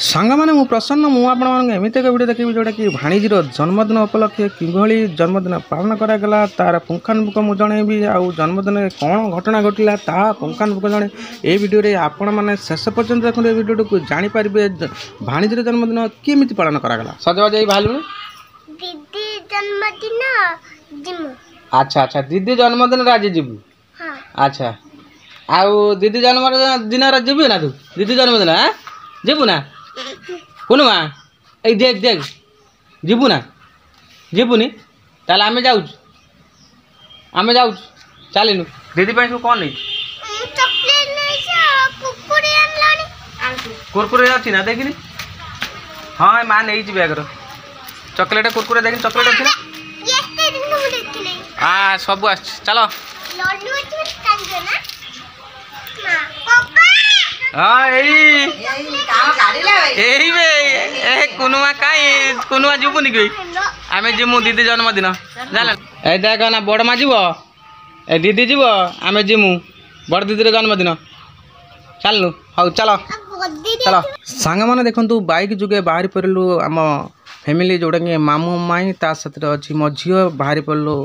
सांग मैंने मु प्रसन्न मु एमती एक वीडियो देखी जोटा कि भाणीजीर जन्मदिन उपलक्षे किभली जन्मदिन पालन करागला तार पुंखानुपुख मुझे जनइबी आउ जन्मदिन कौन घटना घटला ता पुंखानुपुख जन ये वीडियो रे आपण मैंने शेष पर्यंत देखते ये वीडियो को जानीपारे भाणीजीर जन्मदिन केमी पालन करागला सजबाज भालू दीदी जन्मदिन जिमु। अच्छा अच्छा दीदी जन्मदिन आज जीवु। हाँ अच्छा आउ दीदी जन्मदिन जीवु ना तू दीदी जन्मदिन हाँ जीवु ना कुनुमा ए देख देख जीवु ना जीवुनी ताल आमे जाऊ चलिनु दीदी तू कौन नहीं चॉकलेट नहीं से कुरकुरे आनलानी कुरकुरे अच्छी ना देखनी हाँ माँ नहीं बैगर चॉकलेट कुरकुरे देखनी चॉकलेट अच्छी ना येस्टे दिन मु देखिले हाँ सब आ चलो लड्डू अच्छी कांजो ना ना पापा हाँ यही कुनुआ कहीं कुनुआ जीवुनि कि आम जीमु दीदी जन्मदिन जान ए देख ना बड़ माँ जीव ए दीदी जीव आम जीमु बड़ दीदी जन्मदिन चलनु हौ चलो चलो सांग मैंने देखु बाइक जुगे बाहरी पड़लु आम फैमिली जोटा कि मामू माई ता साथ अच्छी मो झील बाहरी पड़लु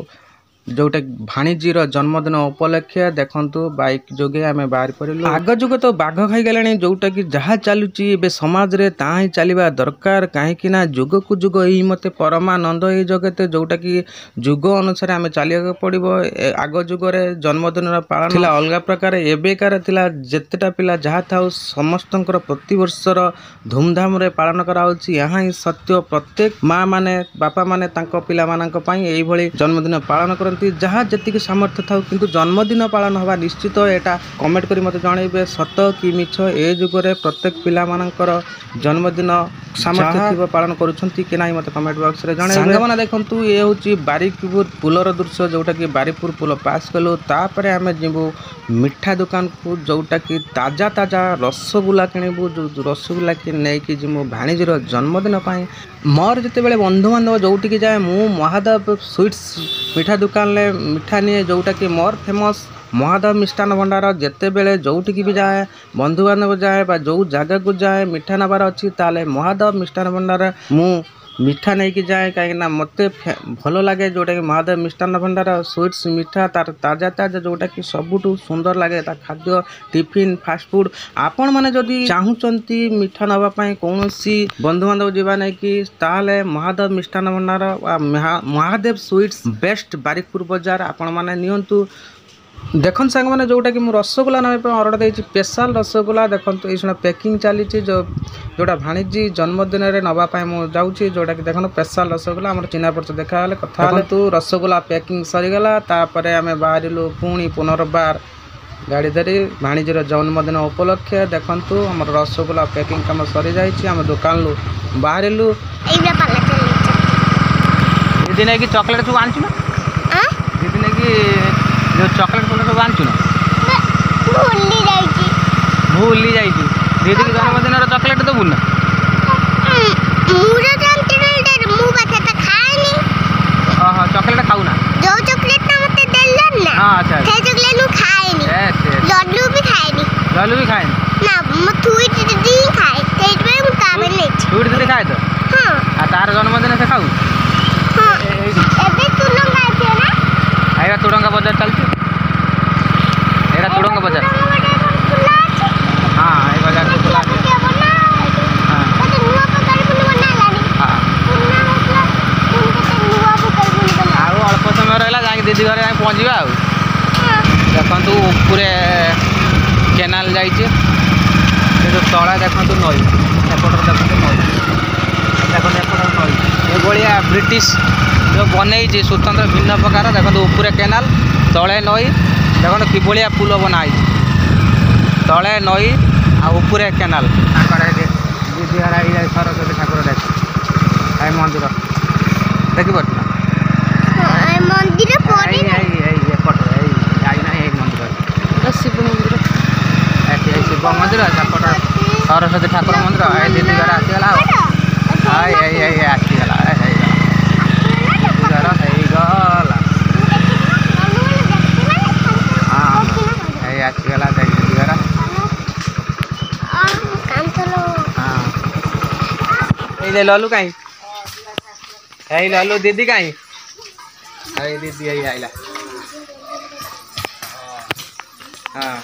जोटा भाणीजीर जन्मदिन उपलक्षे देखु बाइक जोगे आम बाहरी पड़लु आग जुग तो बाघ खाई गलानी जोटा कि जहाँ चलुची ए समाज रे ता ही चलवा दरकार कहीं जुग को जुग यही मते परमानंद ये जगते जोटा कि जुग अनुसार आम चलिया पड़ो आग जुगरे जन्मदिन पालन थिला अलग प्रकार एबेकार थिला जेतेटा पिला जहाँ था समस्त प्रतिवर्षर धूमधाम रे पालन कराउछि यहाँ ही सत्य प्रत्येक माँ माने बापा माने तांको पिला मानक पई एई भली जन्मदिन पालन कर जहाँ जी सामर्थ्य था कि जन्मदिन पालन हवा निश्चित यहाँ कमेंट करी मत जनइबे सत कि मिछ ए जुगरे प्रत्येक पिला मानकर जन्मदिन सामर्थ्य थी पालन करुँच कि ना मत कमेंट बॉक्स रे जणाइबे मैंने देखु ये हूँ बारिकपुर पुलर दृश्य जोटा कि बारिकपुर पुल पास कलु तापर आम जीवु मिठा दुकान को जोटा कि ताजा ताजा रसगुल्ला किणबू जो रसगुल्ला कि नहीं जीवु भाणीजीर जन्मदिन मोर जिते बड़े बंधु बांधव जोटि जाए मु महादेव स्वीट्स मिठा दुकान ले मिठा निए जोटा कि मोर फेमस महादेव मिष्टान भंडार जिते बेले जोटि भी जाए बंधु बांधव जाए जो जगह को जाए मिठा नबार अच्छी ताले महादेव मिष्टान भंडार मु मिठा नहीं कि जाए कहीं मत भल लगे जोटा कि महादेव मिष्टान भंडार स्वीट्स मिठा तार ताजा ताजा जोटा कि सबुठू सुंदर लगे खाद्य टिफिन फास्ट फूड आपण मैंने जदि चाहूँगी मिठा नापी कौन बंधु बांधव जावा नहीं कि ताले महादेव मिष्टान भंडार महादेव स्वीट्स बेस्ट बारिकपुर बाजार आपण मैंने नियंतु देखन सांग मैंने जोटा कि रसगुल्ला नाम ऑर्डर देती स्पेशल रसगुल्ला देखो ये पैकिंग चली जोटा भाणीजी जन्मदिन में नापी मुझे जाऊँगी जोटा कि देखो स्पेशल रसगुल्ला आम चिन्ह परिचय देखा कथा रसगुल्ला पैकिंग सरीगला तापर आम बाहरिलु पुणी पुनर्बार गाड़ी धरी भाणीजीर जन्मदिन उपलक्षे देखु आम रसगुल्ला पैकिंग कम सरी जाम दुकान लु बाहरिलु दीदी नहीं कि चॉकलेट सब आनचु ना दीदी नहीं कि जो चॉकलेट फल सब आनचु ना भूली जाई दीदी के जन्मदिन चॉकलेट दबु ना चॉकलेट खाऊ ना जो चॉकलेट ना मते देलन ना हां अच्छा से चॉकलेट नु खाएनी लड्डू भी खाएनी ना म थुई दीदी खाए तेज में मु ताबे नहीं थुई दीदी खाए तो हां आ तार जन्मदिन से खाऊ हां एबे तुलंगा आछे ना आइरा तुडंगा बाजार चलती एरा तुडंगा बाजार हां ए बाजार तो खुला है हां तो नुवा पकड़ पुन बना लानी हां पुन्ना मतलब उनके नुवा पकड़ पुन बना आउ अल्प समय रहला जाके दीदी घरे जाके पहुंचीबा आउ देखंतु ऊपरे केनाल जाइछे से जो तळा देखंतु नई एपटर देखंतु नई देखंतु एपटर नई ए गोलिया ब्रिटिश जो बनई स्वतंत्र भिन्न प्रकार देखो ऊपर केनाल तले नई देखो किभलिया पुल बनाई तले नई आउे केनाल दीदी हरा सरस्वती ठाकुर देख मंदिर देख मंदिर शिव मंदिर शिव मंदिर सेपट सरस्वती ठाकुर मंदिर दीदी घर आसीगला आसीगला आसीगला दीदी घर हाँ ये लल्लू कहीं यही लल्लू दीदी कहीं अरे दीदी यही आइला हाँ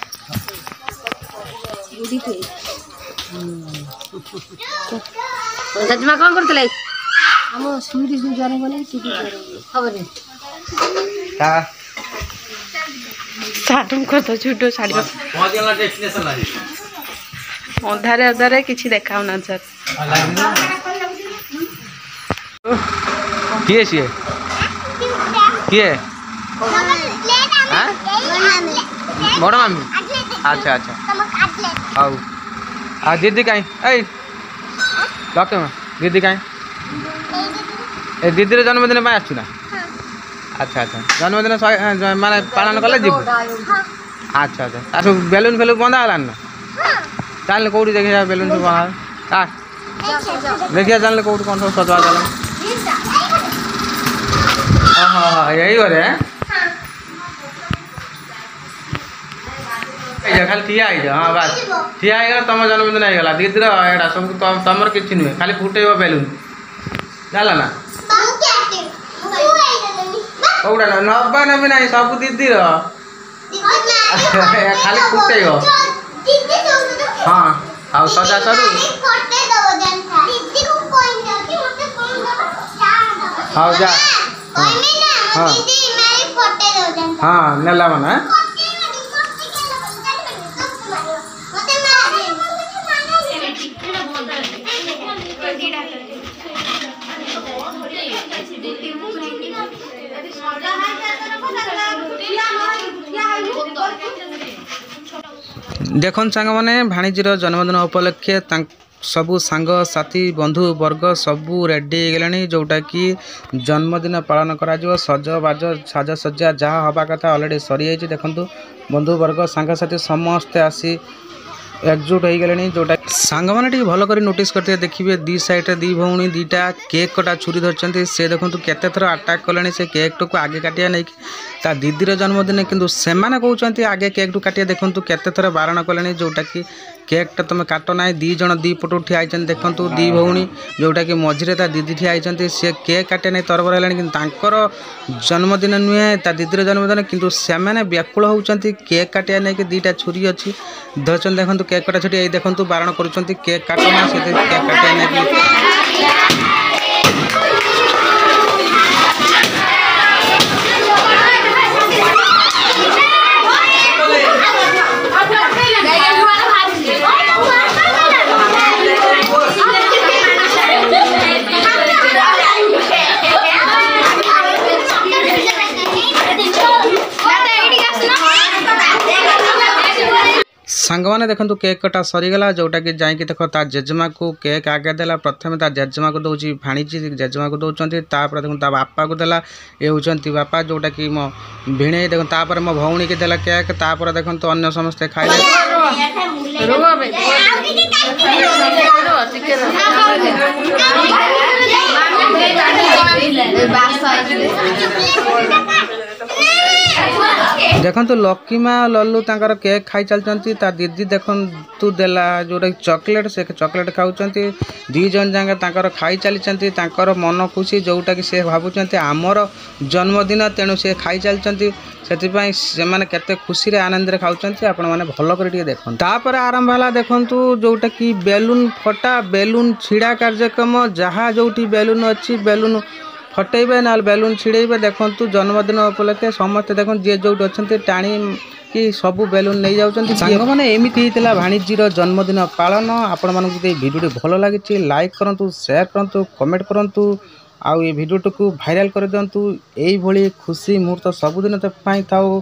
जजमा कौन करते हम स्वीट ज्वर गले खबर साटुम कर तो छुटो साड़ी अधारे अधारे किसी देखा ना सर किए सी किए बड़ मामी अच्छा अच्छा हाउ आ दीदी कहीं ए डॉक्टर में दीदी कहीं ए दीदी जन्मदिन में आसु ना अच्छा अच्छा जन्मदिन माने पालन कले जीव अच्छा अच्छा सब बेलून फेलून बंधा है ना चल कौटी देखिए बेलून सब बंधा देखिए चल कौटी कौन सब सजवा चल हाँ हाँ यही करे खाली ठिया हाँ बस ठिया तुम जन्मदिन होगा दीदी एटा सब तुम किसी नुहे खाली फुटेब बेलून जाना ना कौटा नब्बे नबी ना सब दीदी खाली फुटेब हाँ आ सजा सरू हाँ जा हाँ हाँ नेला माना देखन सांग मैंने भाणीजीर जन्मदिन उपलक्षे सबू सांग साथी बंधु वर्ग सबू रेडी गले जोटा कि जन्मदिन पालन करा सजबाज साजसज्जा जहाँ हवा कथा अलरेडी सरी जाइए देखु बंधु वर्ग सांग साथी समस्ते आसी एकजुट हो गले जोटा सांग मैंने भल कर नोटिस करते देखिए दी साइड दी भौणी दीटा केक कटा छुरी धरती से देखो केते थर अटाक कले से केक टू आगे काटिया नहीं ता दीदीर जन्मदिन किंतु सेमाने कहते आगे केक टू काटिया देखो केते थर बारण कले जोटा कि केकटा तुम काट ना दी जन दी पटू ठिया देखु दी भौणी जोटा कि मझे ता दीदी ठिया सी केक काटे नहीं तरबर है कि जन्मदिन नुहे ता दीदीर जन्मदिन किंतु सेमाने व्याकुल होती केक काटिया नहीं कि दीटा छुरी अच्छी धरचन देखो केक कटा छुरी देखो बारण कर केक काटना से केक काटिया नहीं सांग मैंने देखो केक कटा सरीगला जोटा कि जाकि देख ता जेजेमा को केक आगे देला प्रथम ता जेजेमा को दौची भाणीजी जेजेमा को दौरान देखो ता बापा को देला ये होती बापा जोटा कि मो भिणे देखो तापर मो भौणी के देला केक तापर देखो तो अन्य समस्ते खाइले देखो तो लकी माँ लल्लू तांकर केक खाई चलती दीदी देखो तू देला जोटा चॉकलेट से चॉकलेट खाऊँ दी जन जाके तांकर खाई चली मन खुशी जोटा कि से भावुं आमर जन्मदिन तेणु से खाई चलती से माने केते खुशी रे आनंद रे खाउचंती आपण माने भलो कर दिए देखन तापर आरंभ हला देखंतु जोटा कि बेलून फटा बेलून छिड़ा कार्यक्रम जहाँ जोटी बेलून अच्छी बेलून फटेबे ना बेलून छिड़ेबे देखंतु जन्मदिन उपलक्षे समस्त देखन जे जोटी अच्छे टाणी कि सबू बेलून नहीं जाउचंती सांग माने एमिति हितला भाणीजीर जन्मदिन पालन आपण मानकु जे वीडियो भलो लागिछि लाइक करंतु शेयर करंतु कमेंट करंतु आउ ये वीडियो को भाइराल कर दिंतु यही खुशी मुहूर्त सबुदिन पाई थाउ